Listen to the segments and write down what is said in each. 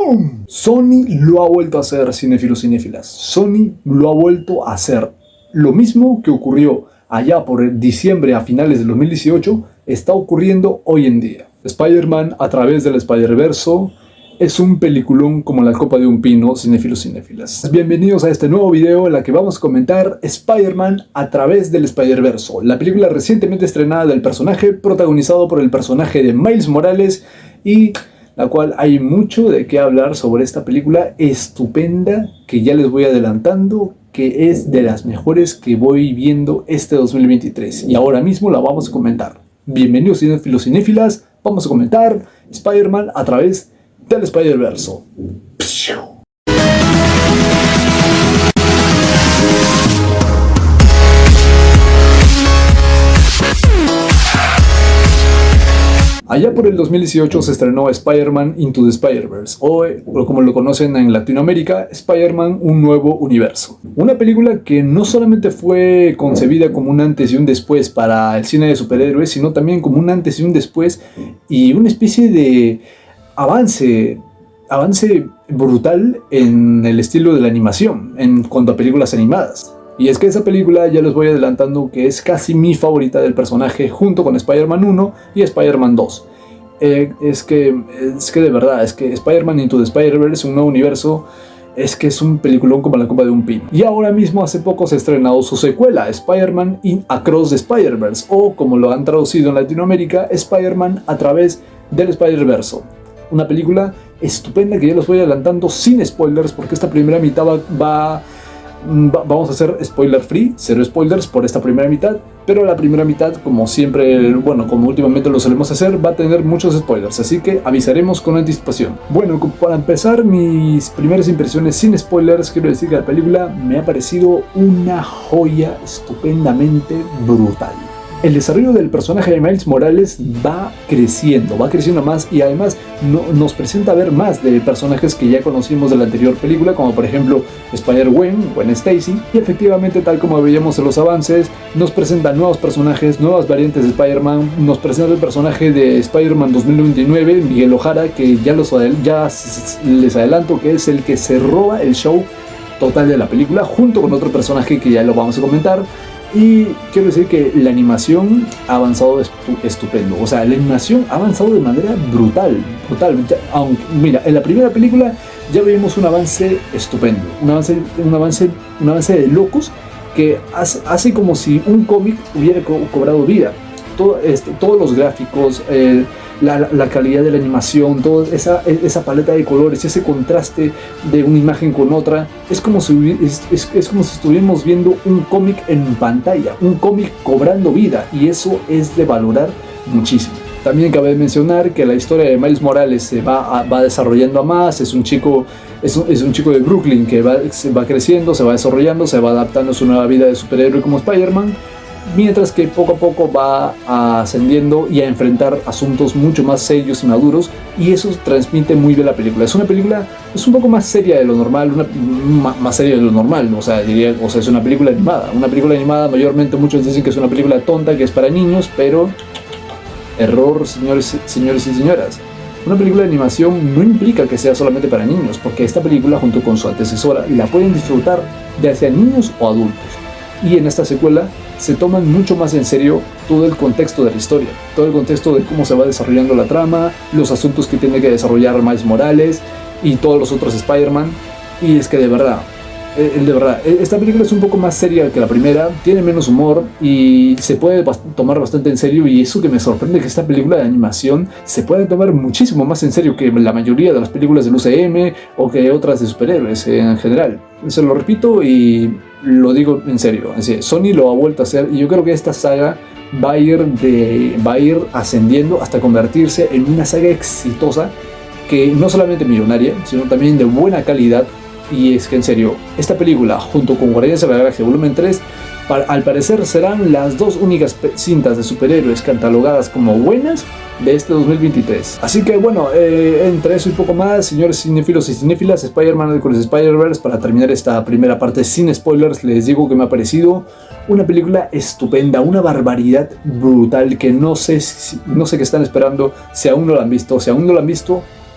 ¡Boom! Sony lo ha vuelto a hacer, cinéfilos y cinéfilas. Sony lo ha vuelto a hacer. Lo mismo que ocurrió allá por diciembre a finales del 2018 está ocurriendo hoy en día. Spider-Man a través del Spider-Verso es un peliculón como la copa de un pino, cinéfilos y cinéfilas. Bienvenidos a este nuevo video en la que vamos a comentar Spider-Man a través del Spider-Verso, la película recientemente estrenada del personaje, protagonizado por el personaje de Miles Morales, y la cual hay mucho de qué hablar sobre esta película estupenda que ya les voy adelantando, que es de las mejores que voy viendo este 2023, y ahora mismo la vamos a comentar. Bienvenidos cinéfilos y cinéfilas, vamos a comentar Spider-Man a través del Spider-Verso. Allá por el 2018 se estrenó Spider-Man Into the Spider-Verse, o como lo conocen en Latinoamérica, Spider-Man Un Nuevo Universo. Una película que no solamente fue concebida como un antes y un después para el cine de superhéroes, sino también como un antes y un después y una especie de avance brutal en el estilo de la animación en cuanto a películas animadas. Y es que esa película, ya les voy adelantando, que es casi mi favorita del personaje, junto con Spider-Man 1 y Spider-Man 2. Es que de verdad, es que Spider-Man Into the Spider-Verse, Un Nuevo Universo, es que es un peliculón como la copa de un pino. Y ahora mismo, hace poco, se ha estrenado su secuela, Spider-Man Across the Spider-Verse, o como lo han traducido en Latinoamérica, Spider-Man a través del Spider-Verso. Una película estupenda que ya les voy adelantando sin spoilers, porque esta primera mitad vamos a hacer spoiler free, cero spoilers por esta primera mitad, pero la primera mitad, como siempre, bueno, como últimamente lo solemos hacer, va a tener muchos spoilers, así que avisaremos con anticipación. Bueno, para empezar mis primeras impresiones sin spoilers, quiero decir que la película me ha parecido una joya estupendamente brutal. El desarrollo del personaje de Miles Morales va creciendo más, y además nos presenta a ver más de personajes que ya conocimos de la anterior película, como por ejemplo Spider-Gwen, Gwen Stacy, y efectivamente, tal como veíamos en los avances, nos presenta nuevos personajes, nuevas variantes de Spider-Man. Nos presenta el personaje de Spider-Man 2099, Miguel O'Hara, que ya les adelanto que es el que se roba el show total de la película, junto con otro personaje que ya lo vamos a comentar. Y quiero decir que la animación ha avanzado estupendo. O sea, la animación ha avanzado de manera brutal. Aunque, mira, en la primera película ya vimos un avance estupendo. Un avance de locos que hace como si un cómic hubiera cobrado vida. Todos los gráficos, la calidad de la animación, toda esa paleta de colores, ese contraste de una imagen con otra, es como si estuviéramos viendo un cómic en pantalla, un cómic cobrando vida, y eso es de valorar muchísimo. También cabe mencionar que la historia de Miles Morales se va desarrollando a más. Es un chico de Brooklyn que se va creciendo, se va desarrollando, se va adaptando a su nueva vida de superhéroe como Spider-Man, mientras que poco a poco va ascendiendo y a enfrentar asuntos mucho más serios y maduros, y eso transmite muy bien la película. Es una película, es un poco más seria de lo normal, más seria de lo normal, o sea, es una película animada. Una película animada, mayormente muchos dicen que es una película tonta, que es para niños, pero error, señores y señoras. Una película de animación no implica que sea solamente para niños, porque esta película, junto con su antecesora, la pueden disfrutar ya sea niños o adultos. Y en esta secuela se toman mucho más en serio todo el contexto de la historia, todo el contexto de cómo se va desarrollando la trama, los asuntos que tiene que desarrollar Miles Morales y todos los otros Spider-Man. Y es que de verdad, esta película es un poco más seria que la primera, tiene menos humor y se puede tomar bastante en serio, y eso que me sorprende, que esta película de animación se puede tomar muchísimo más en serio que la mayoría de las películas del UCM o que otras de superhéroes en general. Se lo repito y lo digo en serio, Sony lo ha vuelto a hacer, y yo creo que esta saga va a ir ascendiendo hasta convertirse en una saga exitosa, que no solamente millonaria, sino también de buena calidad. Y es que en serio, esta película, junto con Guardianes de la Galaxia Volumen 3, al parecer serán las dos únicas cintas de superhéroes catalogadas como buenas de este 2023. Así que bueno, entre eso y poco más, señores cinéfilos y cinéfilas, Spider-Man Across the Spider-Verse, para terminar esta primera parte sin spoilers, les digo que me ha parecido una película estupenda, una barbaridad brutal, que no sé qué están esperando. Si aún no la han visto,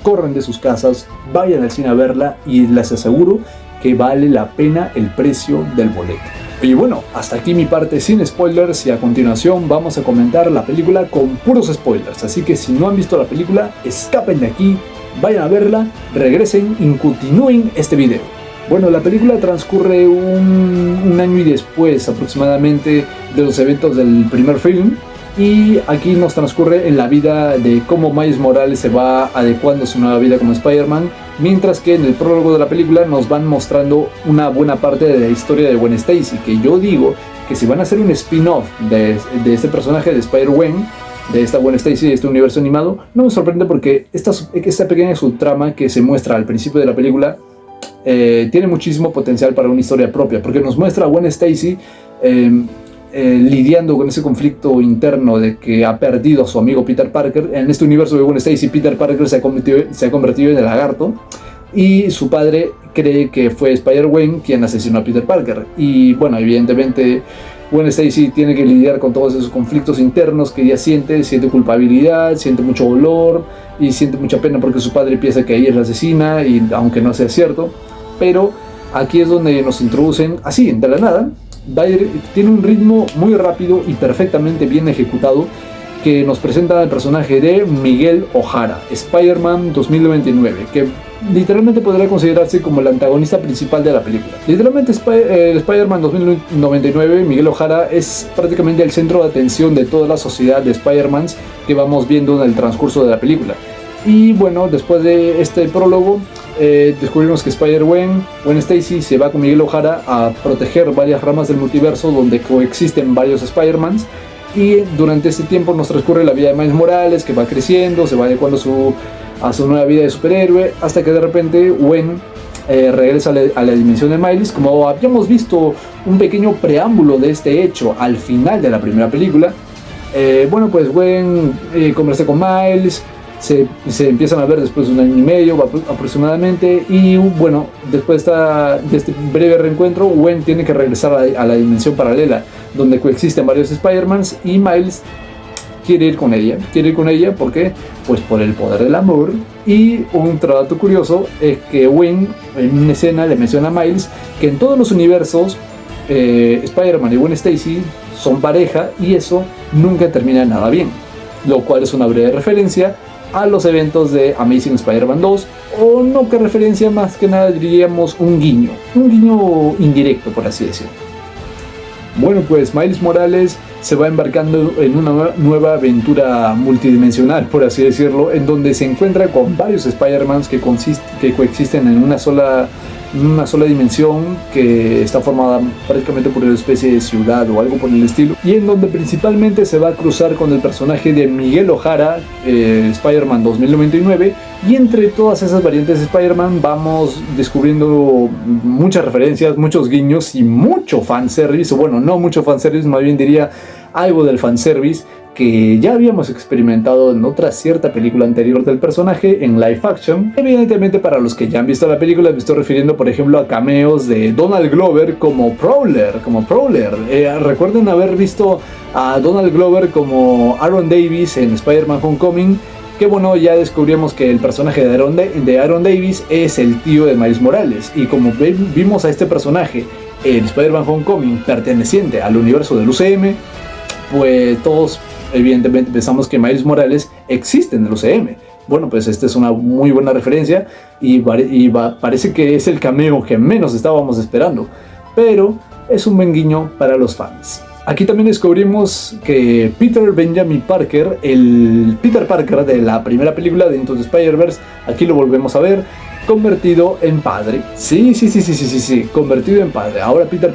corren de sus casas, vayan al cine a verla y les aseguro que vale la pena el precio del boleto. Y bueno, hasta aquí mi parte sin spoilers y a continuación vamos a comentar la película con puros spoilers. Así que si no han visto la película, escapen de aquí, vayan a verla, regresen y continúen este video. Bueno, la película transcurre un año y después aproximadamente de los eventos del primer film. Y aquí nos transcurre en la vida de cómo Miles Morales se va adecuando a su nueva vida como Spider-Man, mientras que en el prólogo de la película nos van mostrando una buena parte de la historia de Gwen Stacy, que yo digo que si van a hacer un spin-off de este personaje de Spider-Gwen, de esta Gwen Stacy, de este universo animado, no me sorprende porque esta pequeña subtrama que se muestra al principio de la película tiene muchísimo potencial para una historia propia, porque nos muestra a Gwen Stacy lidiando con ese conflicto interno de que ha perdido a su amigo Peter Parker. En este universo de Gwen Stacy, Peter Parker se ha convertido en el lagarto y su padre cree que fue Spider-Gwen quien asesinó a Peter Parker. Y bueno, evidentemente Gwen Stacy tiene que lidiar con todos esos conflictos internos que ella siente culpabilidad, siente mucho dolor y siente mucha pena porque su padre piensa que ella es la asesina, y aunque no sea cierto. Pero aquí es donde nos introducen, así, de la nada. Tiene un ritmo muy rápido y perfectamente bien ejecutado, que nos presenta el personaje de Miguel O'Hara, Spider-Man 2099, que literalmente podría considerarse como el antagonista principal de la película. Literalmente Spider-Man 2099, Miguel O'Hara, es prácticamente el centro de atención de toda la sociedad de Spider-Mans que vamos viendo en el transcurso de la película. Y bueno, después de este prólogo, descubrimos que Spider-Gwen, Gwen Stacy, se va con Miguel O'Hara a proteger varias ramas del multiverso donde coexisten varios Spider-Mans. Y durante este tiempo nos transcurre la vida de Miles Morales, que va creciendo, se va adecuando a su nueva vida de superhéroe, hasta que de repente Gwen regresa a la dimensión de Miles. Como habíamos visto un pequeño preámbulo de este hecho al final de la primera película, bueno, pues Gwen conversa con Miles. Se empiezan a ver después de un año y medio aproximadamente, y bueno, después de este breve reencuentro, Gwen tiene que regresar a la dimensión paralela donde coexisten varios Spider-Mans, y Miles quiere ir con ella, ¿por qué? Pues por el poder del amor. Y un dato curioso es que Gwen en una escena le menciona a Miles que en todos los universos Spider-Man y Gwen Stacy son pareja, y eso nunca termina nada bien, lo cual es una breve referencia a los eventos de Amazing Spider-Man 2, o no que referencia, más que nada diríamos un guiño indirecto, por así decirlo. Bueno, pues Miles Morales se va embarcando en una nueva aventura multidimensional, por así decirlo, en donde se encuentra con varios Spider-Mans que coexisten en una sola dimensión, que está formada prácticamente por una especie de ciudad o algo por el estilo, y en donde principalmente se va a cruzar con el personaje de Miguel O'Hara, Spider-Man 2099, y entre todas esas variantes de Spider-Man vamos descubriendo muchas referencias, muchos guiños y mucho fanservice, o bueno, no mucho fanservice, más bien diría algo del fanservice que ya habíamos experimentado en otra cierta película anterior del personaje en live action. Evidentemente, para los que ya han visto la película, me estoy refiriendo por ejemplo a cameos de Donald Glover como Prowler. Recuerden haber visto a Donald Glover como Aaron Davis en Spider-Man Homecoming, que bueno, ya descubrimos que el personaje de Aaron Davis es el tío de Miles Morales, y como vimos a este personaje en Spider-Man Homecoming perteneciente al universo del UCM, pues todos evidentemente pensamos que Miles Morales existe en el UCM. Bueno, pues esta es una muy buena referencia y parece que es el cameo que menos estábamos esperando, pero es un buen guiño para los fans. Aquí también descubrimos que Peter Benjamin Parker, el Peter Parker de la primera película de Into the Spider-Verse, aquí lo volvemos a ver convertido en padre. Sí, convertido en padre. Ahora Peter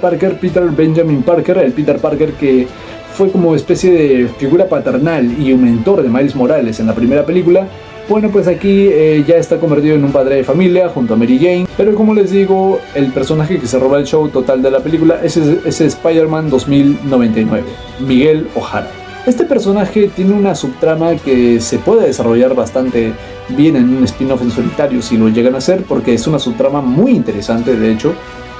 Benjamin Parker, el Peter Parker que fue como especie de figura paternal y un mentor de Miles Morales en la primera película, bueno, pues aquí ya está convertido en un padre de familia junto a Mary Jane. Pero como les digo, el personaje que se roba el show total de la película es Spider-Man 2099, Miguel O'Hara. Este personaje tiene una subtrama que se puede desarrollar bastante bien en un spin-off en solitario si lo llegan a hacer, porque es una subtrama muy interesante, de hecho,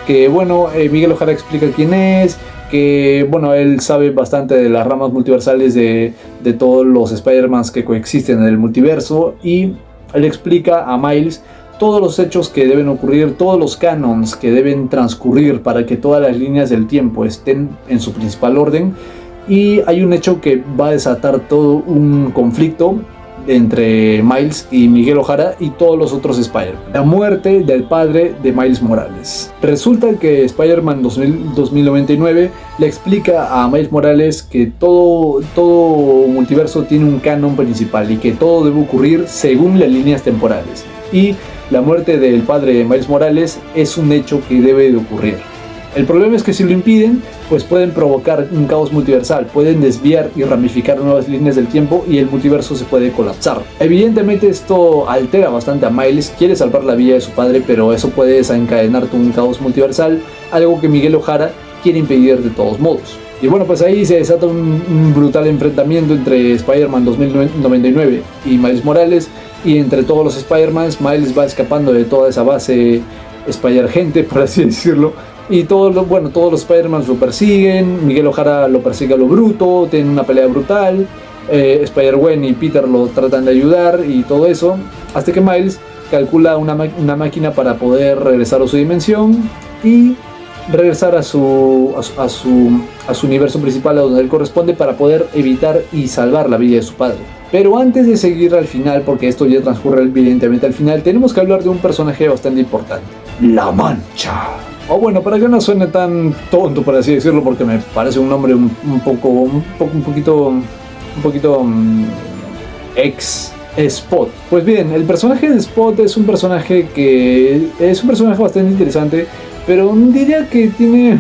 que bueno, Miguel O'Hara explica quién es, que bueno, él sabe bastante de las ramas multiversales de todos los Spider-Mans que coexisten en el multiverso, y él explica a Miles todos los hechos que deben ocurrir, todos los canons que deben transcurrir para que todas las líneas del tiempo estén en su principal orden. Y hay un hecho que va a desatar todo un conflicto entre Miles y Miguel O'Hara y todos los otros Spider-Man. La muerte del padre de Miles Morales. Resulta que Spider-Man 2099 le explica a Miles Morales que todo multiverso tiene un canon principal y que todo debe ocurrir según las líneas temporales. Y la muerte del padre de Miles Morales es un hecho que debe de ocurrir. El problema es que si lo impiden, pues pueden provocar un caos multiversal, pueden desviar y ramificar nuevas líneas del tiempo y el multiverso se puede colapsar. Evidentemente esto altera bastante a Miles, quiere salvar la vida de su padre, pero eso puede desencadenar todo un caos multiversal, algo que Miguel O'Hara quiere impedir de todos modos. Y bueno, pues ahí se desata un brutal enfrentamiento entre Spider-Man 2099 y Miles Morales, y entre todos los Spider-Mans, Miles va escapando de toda esa base Spider-Gente, por así decirlo. Y todos los Spider-Man lo persiguen, Miguel O'Hara lo persigue a lo bruto, tienen una pelea brutal, Spider-Gwen y Peter lo tratan de ayudar y todo eso, hasta que Miles calcula una máquina para poder regresar a su dimensión y regresar a su universo principal, a donde él corresponde, para poder evitar y salvar la vida de su padre. Pero antes de seguir al final, porque esto ya transcurre evidentemente al final, tenemos que hablar de un personaje bastante importante: La Mancha. O bueno, para que no suene tan tonto, por así decirlo, porque me parece un nombre un poquito ex Spot. Pues bien, el personaje de Spot es un personaje bastante interesante, pero diría que tiene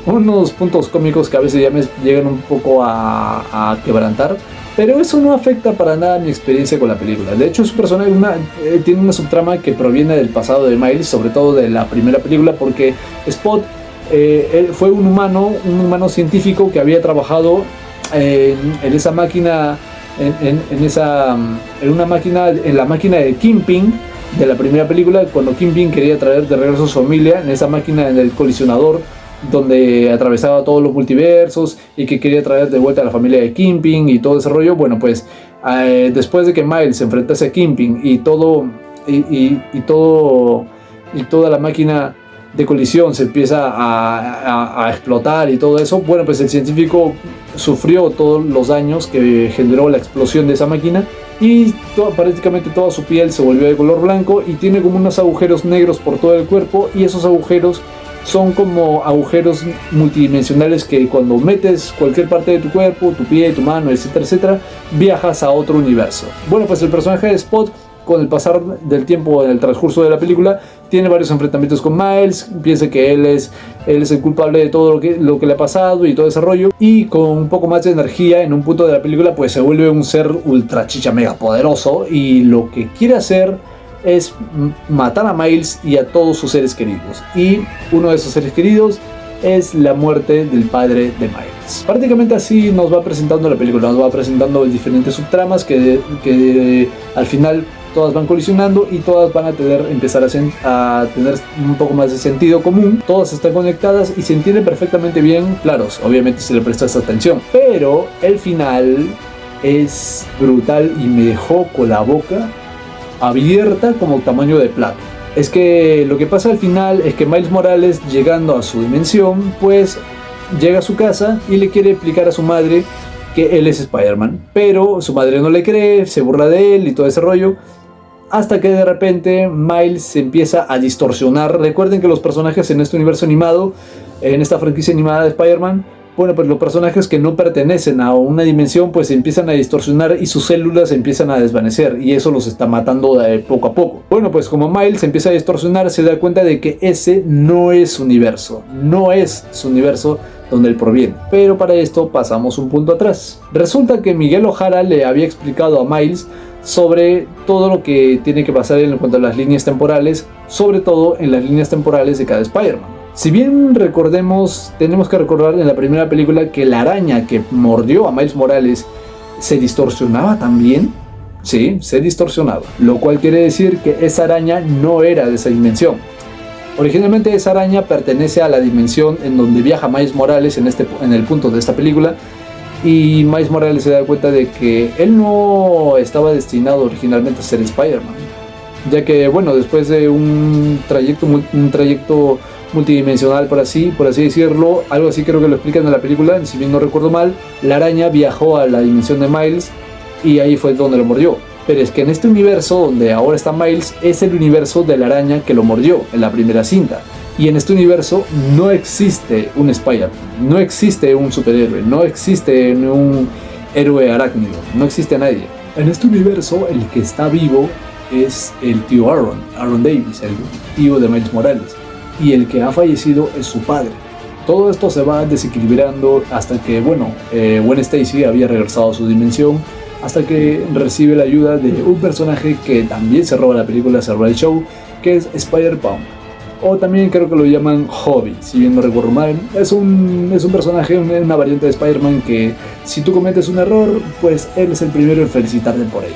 unos puntos cómicos que a veces ya me llegan un poco a quebrantar. Pero eso no afecta para nada mi experiencia con la película. De hecho, su personaje tiene una subtrama que proviene del pasado de Miles, sobre todo de la primera película, porque Spot él fue un humano científico que había trabajado en esa máquina, en la máquina de Kingpin de la primera película, cuando Kingpin quería traer de regreso a su familia, en esa máquina, en el colisionador, donde atravesaba todos los multiversos y que quería traer de vuelta a la familia de Kingpin y todo ese rollo. Bueno, pues después de que Miles se enfrentase a Kingpin y toda la máquina de colisión se empieza a explotar y todo eso, bueno, pues el científico sufrió todos los daños que generó la explosión de esa máquina y prácticamente toda su piel se volvió de color blanco y tiene como unos agujeros negros por todo el cuerpo, y esos agujeros son como agujeros multidimensionales que cuando metes cualquier parte de tu cuerpo, tu pie, tu mano, etcétera, etcétera, viajas a otro universo. Bueno, pues el personaje de Spot, con el pasar del tiempo en el transcurso de la película, tiene varios enfrentamientos con Miles, piensa que él es el culpable de todo lo que le ha pasado y todo ese rollo, y con un poco más de energía en un punto de la película pues se vuelve un ser ultra chicha mega poderoso, y lo que quiere hacer es matar a Miles y a todos sus seres queridos, y uno de esos seres queridos es la muerte del padre de Miles. Prácticamente así nos va presentando la película, nos va presentando diferentes subtramas que al final todas van colisionando y todas van a empezar a tener un poco más de sentido común. Todas están conectadas y se entiende perfectamente bien, claro, obviamente si le prestas atención, pero el final es brutal y me dejó con la boca abierta como tamaño de plato. Es que lo que pasa al final es que Miles Morales, llegando a su dimensión, pues llega a su casa y le quiere explicar a su madre que él es Spider-Man, pero su madre no le cree, se burla de él y todo ese rollo, hasta que de repente Miles se empieza a distorsionar. Recuerden que los personajes en este universo animado, en esta franquicia animada de Spider-Man, bueno, pues los personajes que no pertenecen a una dimensión pues se empiezan a distorsionar y sus células se empiezan a desvanecer, y eso los está matando de poco a poco. Bueno, pues como Miles se empieza a distorsionar, se da cuenta de que ese no es su universo, no es su universo donde él proviene. Pero para esto pasamos un punto atrás. Resulta que Miguel O'Hara le había explicado a Miles sobre todo lo que tiene que pasar en cuanto a las líneas temporales, sobre todo en las líneas temporales de cada Spider-Man. Si bien tenemos que recordar en la primera película que la araña que mordió a Miles Morales se distorsionaba también. Sí, se distorsionaba, lo cual quiere decir que esa araña no era de esa dimensión. Originalmente esa araña pertenece a la dimensión en donde viaja Miles Morales en el punto de esta película, y Miles Morales se da cuenta de que él no estaba destinado originalmente a ser Spider-Man, ya que bueno, después de un trayecto multidimensional, por así decirlo, algo así creo que lo explican en la película, si bien no recuerdo mal, la araña viajó a la dimensión de Miles y ahí fue donde lo mordió. Pero es que en este universo donde ahora está Miles es el universo de la araña que lo mordió en la primera cinta. Y en este universo no existe un Spider-Man, no existe un superhéroe, no existe un héroe arácnido, no existe nadie. En este universo el que está vivo es el tío Aaron Davis, el tío de Miles Morales. Y el que ha fallecido es su padre. Todo esto se va desequilibrando hasta que, bueno, Gwen Stacy había regresado a su dimensión, hasta que recibe la ayuda de un personaje que también se roba la película, se roba el show, que es Spider-Punk. O también creo que lo llaman Hobby, si bien no recuerdo mal. Es un personaje, una variante de Spider-Man que si tú cometes un error, pues él es el primero en felicitarte por ello.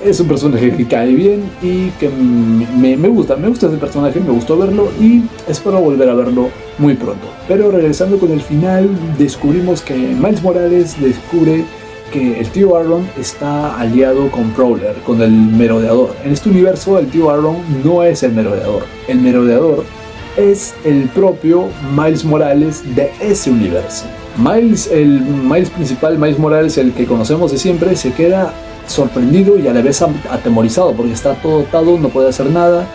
Es un personaje que cae bien y que me gusta ese personaje, me gustó verlo y espero volver a verlo muy pronto. Pero regresando con el final, descubrimos que Miles Morales descubre que el tío Aaron está aliado con Prowler, con el Merodeador. En este universo el tío Aaron no es el Merodeador. El Merodeador es el propio Miles Morales de ese universo. El Miles principal, Miles Morales, el que conocemos de siempre, se queda sorprendido y a la vez atemorizado porque está todo atado, no puede hacer nada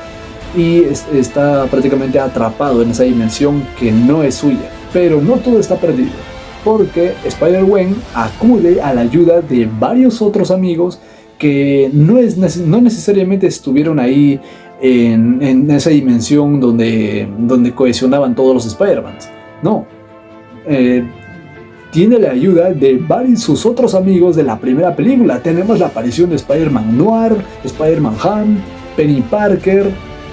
y está prácticamente atrapado en esa dimensión que no es suya. Pero no todo está perdido, porque Spider-Gwen acude a la ayuda de varios otros amigos que no necesariamente estuvieron ahí en esa dimensión donde cohesionaban todos los Spider-Mans. No. Tiene la ayuda de varios sus otros amigos de la primera película. Tenemos la aparición de Spider-Man Noir, Spider-Man Ham, Penny Parker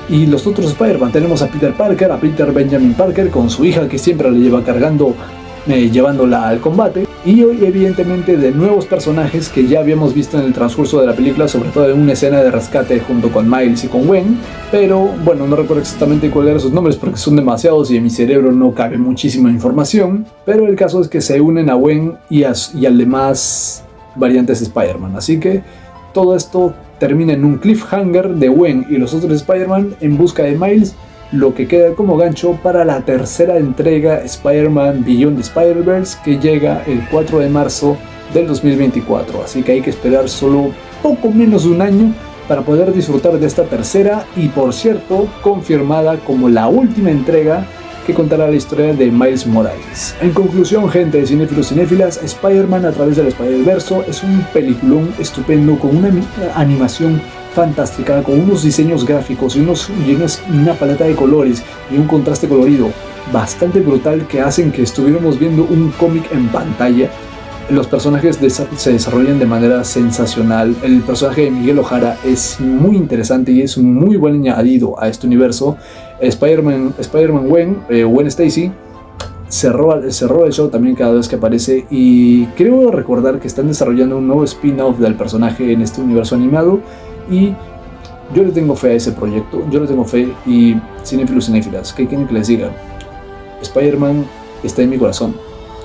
y los otros Spider-Man. Tenemos a Peter Parker, a Peter Benjamin Parker con su hija que siempre la lleva cargando, llevándola al combate. Y hoy evidentemente de nuevos personajes que ya habíamos visto en el transcurso de la película, sobre todo en una escena de rescate junto con Miles y con Gwen, pero bueno, no recuerdo exactamente cuáles eran sus nombres porque son demasiados y en mi cerebro no cabe muchísima información, pero el caso es que se unen a Gwen y al demás variantes de Spider-Man, así que todo esto termina en un cliffhanger de Gwen y los otros Spider-Man en busca de Miles, lo que queda como gancho para la tercera entrega Spider-Man Beyond the Spider-Verse, que llega el 4 de marzo del 2024. Así que hay que esperar solo poco menos de un año para poder disfrutar de esta tercera y, por cierto, confirmada como la última entrega que contará la historia de Miles Morales. En conclusión, gente de cinéfilos y cinéfilas, Spider-Man a través del Spider-Verse es un peliculón estupendo con una animación fantástica, con unos diseños gráficos y una paleta de colores y un contraste colorido bastante brutal que hacen que estuviéramos viendo un cómic en pantalla. Los personajes se desarrollan de manera sensacional. El personaje de Miguel O'Hara es muy interesante y es un muy buen añadido a este universo. Spider-Man Gwen Stacy se roba el show también cada vez que aparece, y creo recordar que están desarrollando un nuevo spin-off del personaje en este universo animado. Y yo le tengo fe a ese proyecto, yo le tengo fe. Y cinéfilos y cinéfilas, ¿qué quieren que les diga? Spider-Man está en mi corazón.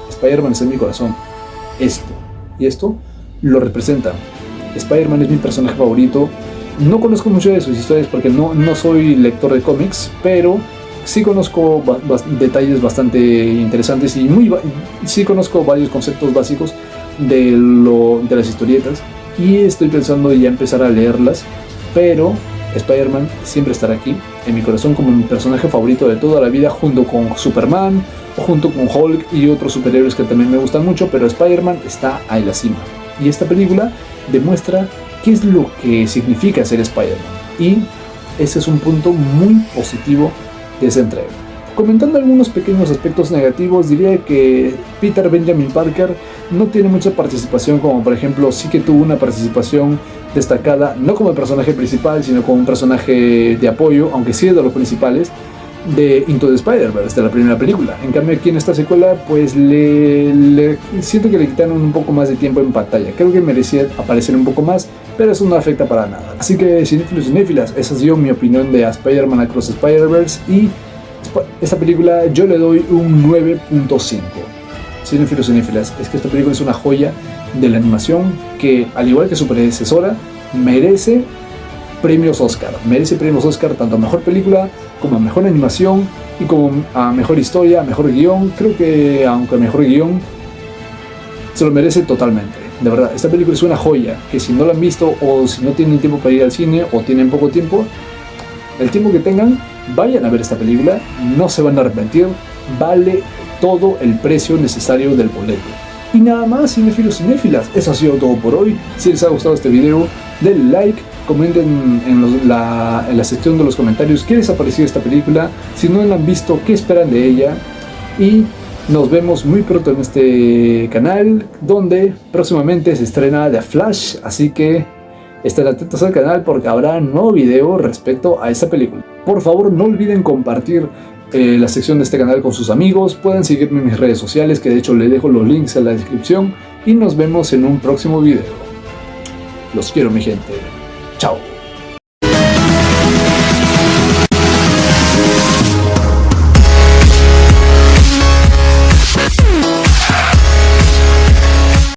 Spider-Man está en mi corazón. Esto lo representa. Spider-Man es mi personaje favorito. No conozco mucho de sus historias porque no soy lector de cómics, pero sí conozco detalles bastante interesantes y sí conozco varios conceptos básicos de las historietas. Y estoy pensando ya empezar a leerlas, pero Spider-Man siempre estará aquí en mi corazón como mi personaje favorito de toda la vida, junto con Superman, junto con Hulk y otros superhéroes que también me gustan mucho, pero Spider-Man está ahí en la cima. Y esta película demuestra qué es lo que significa ser Spider-Man, y ese es un punto muy positivo de esa entrega. Comentando algunos pequeños aspectos negativos, diría que Peter Benjamin Parker no tiene mucha participación, como por ejemplo sí que tuvo una participación destacada, no como el personaje principal, sino como un personaje de apoyo, aunque sí es de los principales, de Into the Spider-Verse, de la primera película. En cambio aquí en esta secuela, pues siento que le quitaron un poco más de tiempo en pantalla. Creo que merecía aparecer un poco más, pero eso no afecta para nada. Así que cinéfilos y cinéfilas, esa ha sido mi opinión de Spider-Man Across the Spider-Verse, y esta película yo le doy un 9.5. cinéfilos, cinéfilas, es que esta película es una joya de la animación que, al igual que su predecesora, merece premios Oscar. Merece premios Oscar tanto a mejor película como a mejor animación y como a mejor historia, a mejor guión. Creo que aunque a mejor guión se lo merece totalmente. De verdad, esta película es una joya que si no la han visto o si no tienen tiempo para ir al cine o tienen poco tiempo, el tiempo que tengan, vayan a ver esta película, no se van a arrepentir, vale todo el precio necesario del boleto. Y nada más, cinéfilos, cinéfilas, eso ha sido todo por hoy. Si les ha gustado este video, denle like, comenten en la sección de los comentarios qué les ha parecido esta película, si no la han visto, qué esperan de ella, y nos vemos muy pronto en este canal, donde próximamente se estrena The Flash, así que estén atentos al canal porque habrá nuevo video respecto a esta película. Por favor, no olviden compartir la sección de este canal con sus amigos. Pueden seguirme en mis redes sociales, que de hecho les dejo los links en la descripción, y nos vemos en un próximo video. Los quiero, mi gente. Chao.